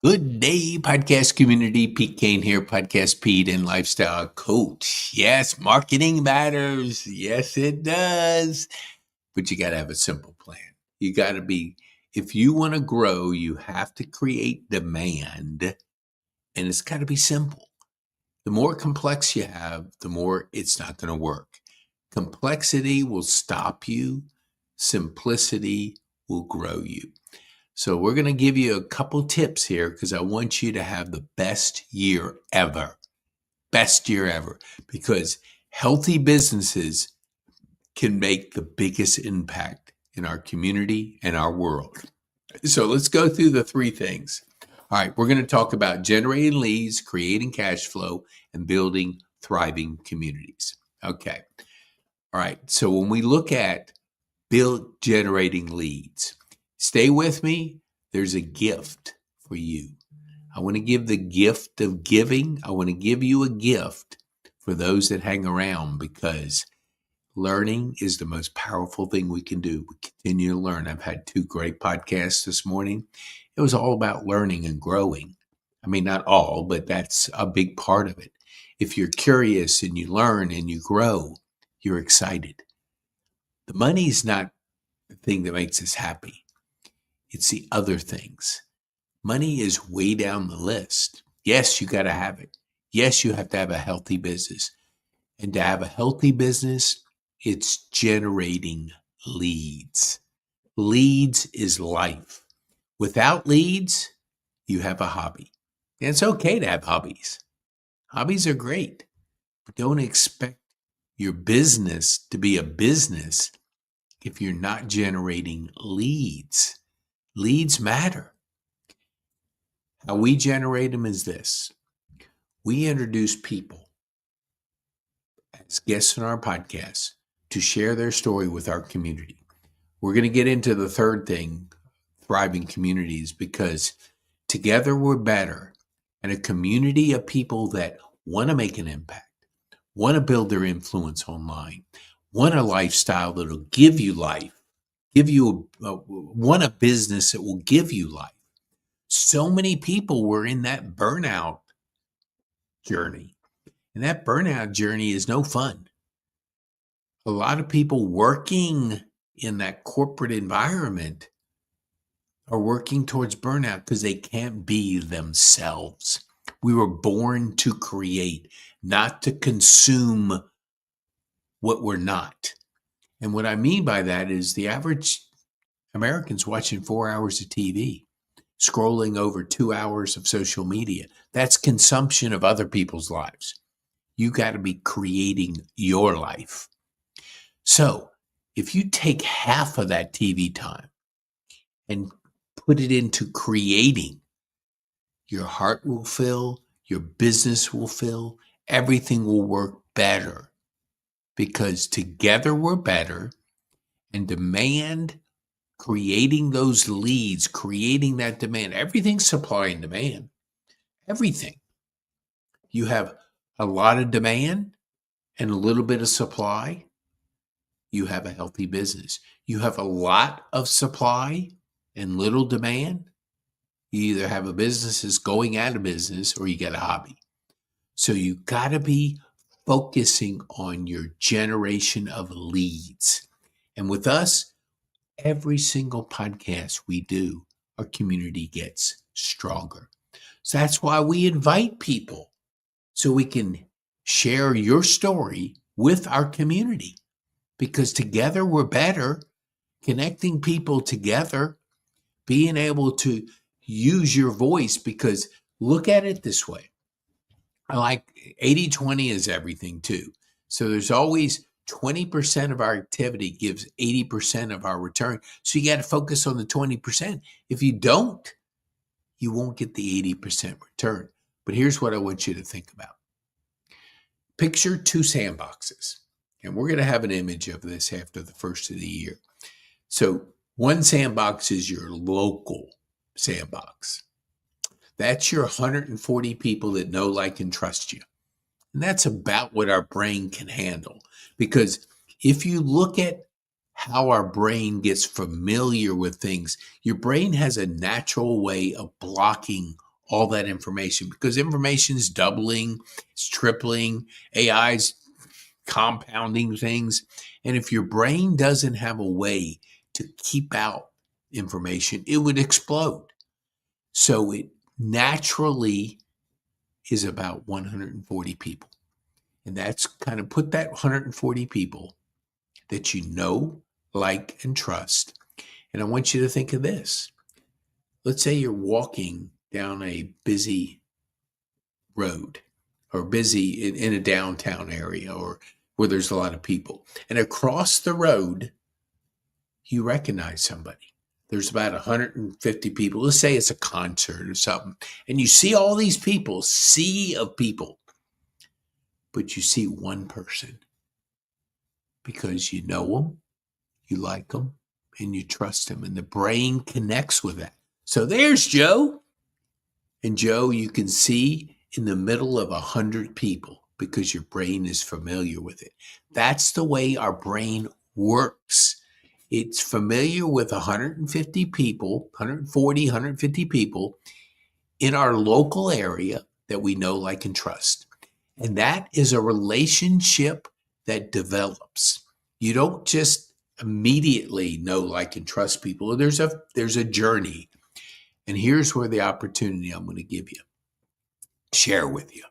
Good day, podcast community. Pete Kane here, Podcast Pete and Lifestyle Coach. Yes, marketing matters. Yes, it does. But you got to have a simple plan. You got to if you want to grow, you have to create demand, and it's got to be simple. The more complex you have, the more it's not going to work. Complexity will stop you, simplicity will grow you. So we're going to give you a couple tips here because I want you to have the best year ever. Best year ever. Because healthy businesses can make the biggest impact in our community and our world. So let's go through the three things. All right, we're going to talk about generating leads, creating cash flow, and building thriving communities. Okay. All right. So when we look at generating leads, stay with me. There's a gift for you. I want to give the gift of giving. I want to give you a gift for those that hang around because learning is the most powerful thing we can do. We continue to learn. I've had 2 great podcasts this morning. It was all about learning and growing. I mean, not all, but that's a big part of it. If you're curious and you learn and you grow, you're excited. The money's not the thing that makes us happy. It's the other things. Money is way down the list. Yes, you got to have it. Yes, you have to have a healthy business. And to have a healthy business, it's generating leads. Leads is life. Without leads, you have a hobby. And it's okay to have hobbies. Hobbies are great. But don't expect your business to be a business if you're not generating leads. Leads matter. How we generate them is this. We introduce people as guests on our podcast to share their story with our community. We're going to get into the third thing, thriving communities, because together we're better. And a community of people that want to make an impact, want to build their influence online, want a lifestyle that will give you life, want a business that will give you life. So many people were in that burnout journey, and that burnout journey is no fun. A lot of people working in that corporate environment are working towards burnout because they can't be themselves. We were born to create, not to consume what we're not. And what I mean by that is the average American's watching 4 hours of TV, scrolling over 2 hours of social media. That's consumption of other people's lives. You got to be creating your life. So if you take half of that TV time and put it into creating, your heart will fill, your business will fill, everything will work better because together we're better. And demand, creating those leads, creating that demand, everything's supply and demand. Everything. You have a lot of demand and a little bit of supply, you have a healthy business. You have a lot of supply and little demand, you either have a business that's going out of business or you get a hobby. So you got to be focusing on your generation of leads. And with us, every single podcast we do, our community gets stronger. So that's why we invite people so we can share your story with our community because together we're better, connecting people together, being able to use your voice because look at it this way. I like 80-20 is everything too. So there's always 20% of our activity gives 80% of our return. So you got to focus on the 20%. If you don't, you won't get the 80% return. But here's what I want you to think about. Picture 2 sandboxes. And we're going to have an image of this after the first of the year. So one sandbox is your local sandbox. That's your 140 people that know, like, and trust you. And that's about what our brain can handle. Because if you look at how our brain gets familiar with things, your brain has a natural way of blocking all that information, because information is doubling, it's tripling, AI's compounding things. And if your brain doesn't have a way to keep out information, it would explode. So it naturally is about 140 people. And that's kind of put that 140 people that you know, like, and trust. And I want you to think of this. Let's say you're walking down a busy road, or busy in a downtown area, or where there's a lot of people. And across the road, you recognize somebody. There's about 150 people. Let's say it's a concert or something. And you see all these people, sea of people, but you see one person because you know them, you like them, and you trust them. And the brain connects with that. So there's Joe. And Joe, you can see in the middle of 100 people because your brain is familiar with it. That's the way our brain works. It's familiar with 150 people, 140, 150 people in our local area that we know, like, and trust. And that is a relationship that develops. You don't just immediately know, like, and trust people. There's a journey. And here's where the opportunity I'm going to give you, share with you.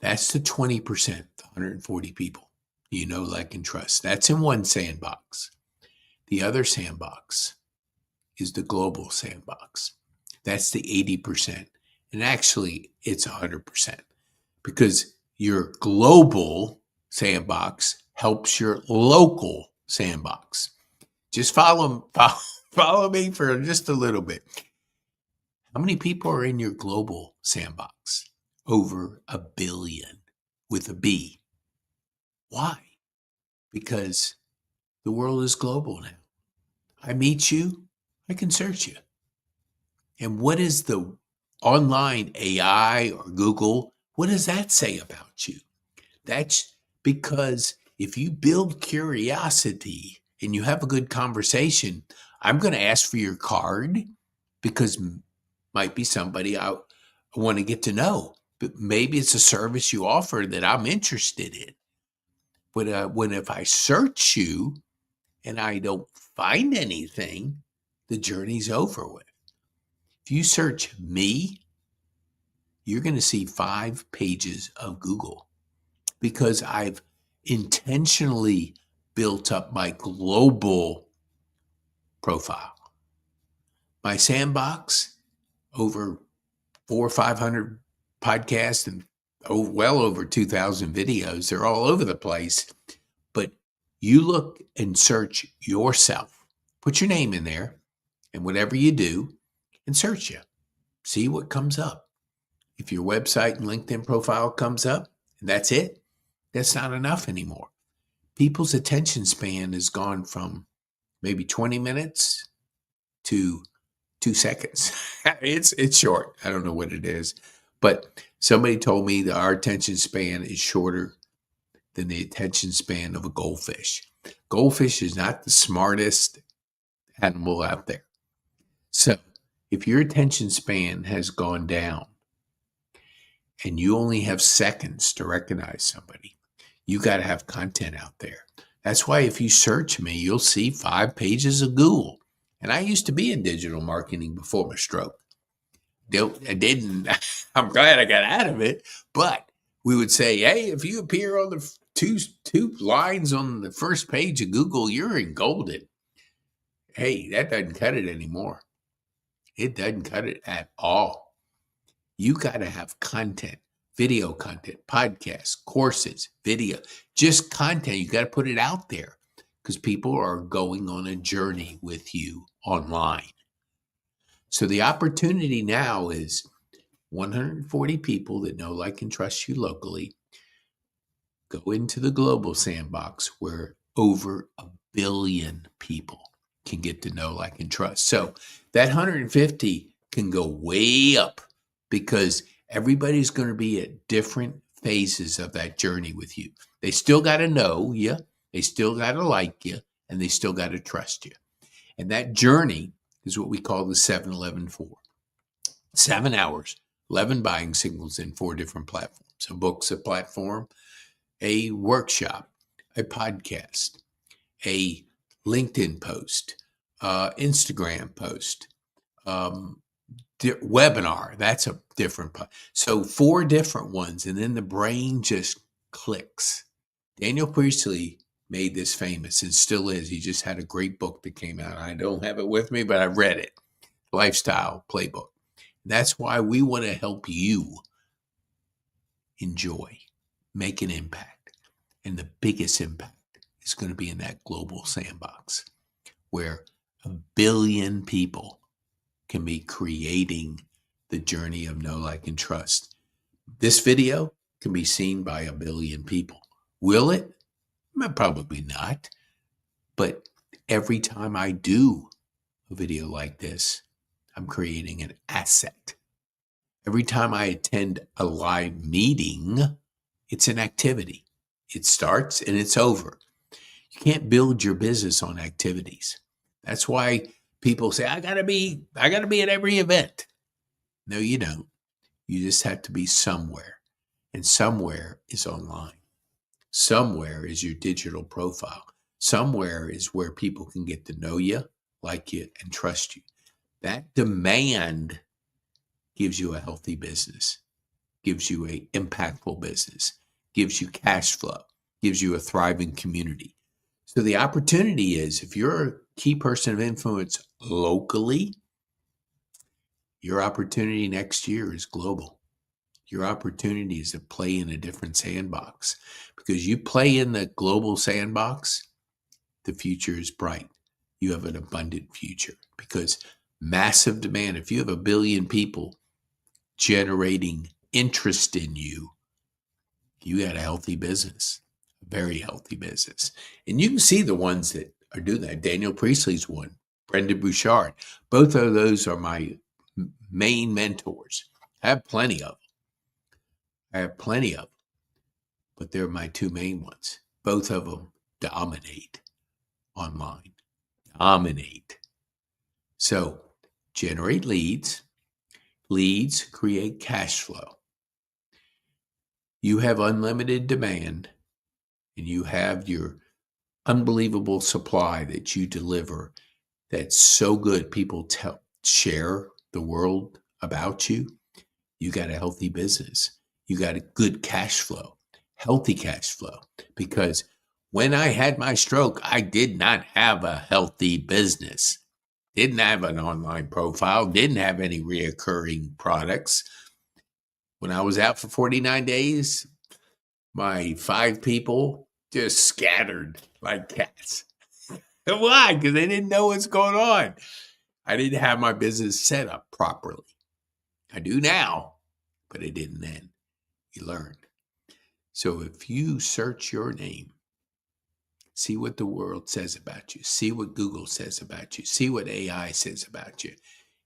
That's the 20%, the 140 people you know, like, and trust. That's in one sandbox. The other sandbox is the global sandbox. That's the 80%. And actually, it's 100%, because your global sandbox helps your local sandbox. Just follow me for just a little bit. How many people are in your global sandbox? Over 1 billion, with a B. Why? Because the world is global now. I meet you, I can search you. And what is the online AI or Google, what does that say about you? That's because if you build curiosity and you have a good conversation, I'm going to ask for your card, because might be somebody I want to get to know. But maybe it's a service you offer that I'm interested in. But if I search you and I don't find anything, the journey's over with. If you search me, you're going to see 5 pages of Google, because I've intentionally built up my global profile. My sandbox, over 400 or 500 podcasts and well over 2,000 videos. They're all over the place. But you look and search yourself. Put your name in there, and whatever you do, and search you. See what comes up. If your website and LinkedIn profile comes up, and that's it, that's not enough anymore. People's attention span has gone from maybe 20 minutes to 2 seconds. It's short. I don't know what it is. But somebody told me that our attention span is shorter than the attention span of a goldfish. Goldfish is not the smartest animal out there. So if your attention span has gone down and you only have seconds to recognize somebody, you got to have content out there. That's why if you search me, you'll see 5 pages of Google. And I used to be in digital marketing before my stroke. I didn't. I'm glad I got out of it. But we would say, hey, if you appear on the two lines on the first page of Google, you're in golden. Hey, that doesn't cut it anymore. It doesn't cut it at all. You got to have content, video content, podcasts, courses, video, just content. You got to put it out there, because people are going on a journey with you online. So the opportunity now is 140 people that know, like, and trust you locally. Go into the global sandbox where over 1 billion people can get to know, like, and trust. So that 150 can go way up, because everybody's going to be at different phases of that journey with you. They still got to know you, they still got to like you, and they still got to trust you. And that journey is what we call the 7-11-4. 7 hours, 11 buying signals in 4 different platforms. A book's a platform, a workshop, a podcast, a LinkedIn post, Instagram post, um, webinar. That's a different. So 4 different ones, and then the brain just clicks. Daniel Priestley made this famous and still is. He just had a great book that came out. I don't have it with me, but I read it. Lifestyle Playbook. That's why we want to help you enjoy, make an impact. And the biggest impact is going to be in that global sandbox where 1 billion people can be creating the journey of know, like, and trust. This video can be seen by 1 billion people. Will it? Probably not. But every time I do a video like this, I'm creating an asset. Every time I attend a live meeting, it's an activity. It starts and it's over. You can't build your business on activities. That's why people say, I gotta be at every event. No, you don't. You just have to be somewhere. And somewhere is online. Somewhere is your digital profile. Somewhere is where people can get to know you, like you, and trust you. That demand gives you a healthy business, gives you an impactful business, gives you cash flow, gives you a thriving community. So the opportunity is, if you're a key person of influence locally, your opportunity next year is global. Your opportunity is to play in a different sandbox. Because you play in the global sandbox, the future is bright. You have an abundant future because massive demand. If you have 1 billion people generating interest in you, you got a healthy business, a very healthy business. And you can see the ones that are doing that. Daniel Priestley's one, Brendan Bouchard. Both of those are my main mentors. I have plenty of them. But they're my 2 main ones. Both of them dominate online. Dominate. So generate leads. Leads create cash flow. You have unlimited demand, and you have your unbelievable supply that you deliver that's so good people share the world about you. You got a healthy business. You got a good cash flow, healthy cash flow. Because when I had my stroke, I did not have a healthy business. Didn't have an online profile, didn't have any reoccurring products. When I was out for 49 days, my 5 people just scattered like cats. Why? Because they didn't know what's going on. I didn't have my business set up properly. I do now, but I didn't then. You learn. So if you search your name, see what the world says about you, see what Google says about you, see what AI says about you.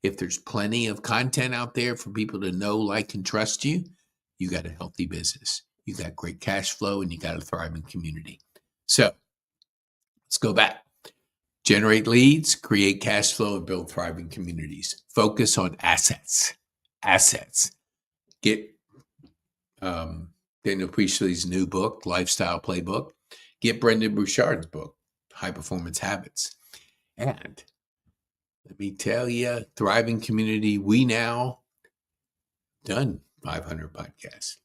If there's plenty of content out there for people to know, like, and trust you, you got a healthy business. You got great cash flow, and you got a thriving community. So let's go back. Generate leads, create cash flow, and build thriving communities. Focus on assets. Get Daniel Priestley's new book, Lifestyle Playbook. Get Brendan Bouchard's book, High Performance Habits. And let me tell you, thriving community, we now done 500 podcasts.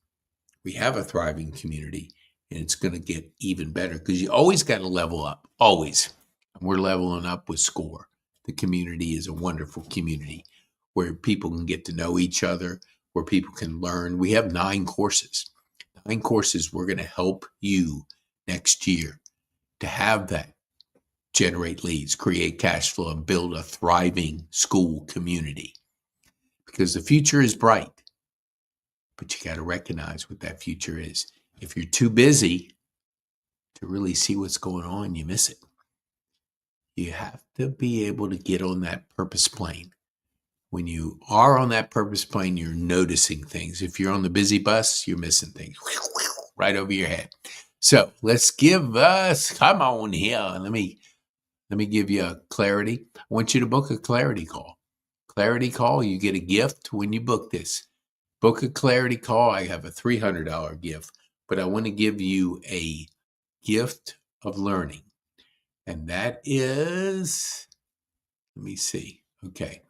We have a thriving community, and it's going to get even better because you always got to level up, always. And we're leveling up with SCORE. The community is a wonderful community where people can get to know each other, where people can learn. We have 9 courses. 9 courses. We're going to help you next year to have that. Generate leads, create cash flow, and build a thriving school community. Because the future is bright, but you got to recognize what that future is. If you're too busy to really see what's going on, you miss it. You have to be able to get on that purpose plane. When you are on that purpose plane, you're noticing things. If you're on the busy bus, you're missing things right over your head. So let's come on here. Let me give you a clarity. I want you to book a clarity call. Clarity call, you get a gift when you book this. Book a clarity call. I have a $300 gift, but I want to give you a gift of learning. And that is, let me see. Okay.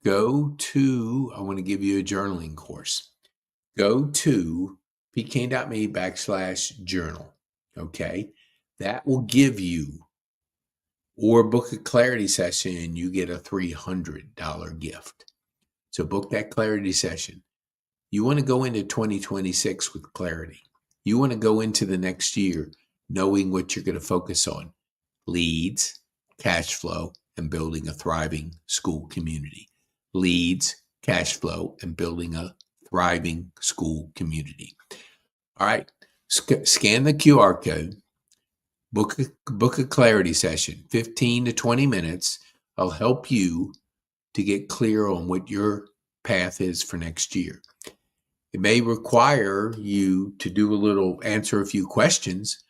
I want to give you a journaling course. Go to pkane.me/journal. Okay. That will give you, or book a clarity session and you get a $300 gift. So book that clarity session. You want to go into 2026 with clarity. You want to go into the next year knowing what you're going to focus on: leads, cash flow, and building a thriving school community. Leads, cash flow, and building a thriving school community. All right. Scan the QR code. Book a clarity session, 15 to 20 minutes. I'll help you to get clear on what your path is for next year. It may require you to answer a few questions,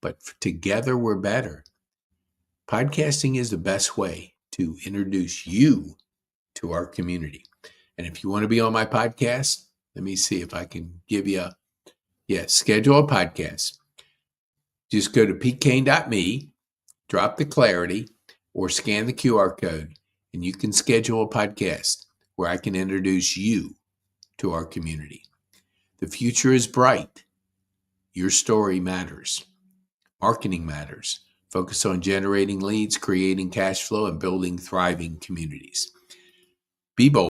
but together we're better. Podcasting is the best way to introduce you to our community. And if you want to be on my podcast, let me see if I can give you schedule a podcast. Just go to pkane.me, drop the clarity, or scan the QR code, and you can schedule a podcast where I can introduce you to our community. The future is bright. Your story matters. Marketing matters. Focus on generating leads, creating cash flow, and building thriving communities. Be bold.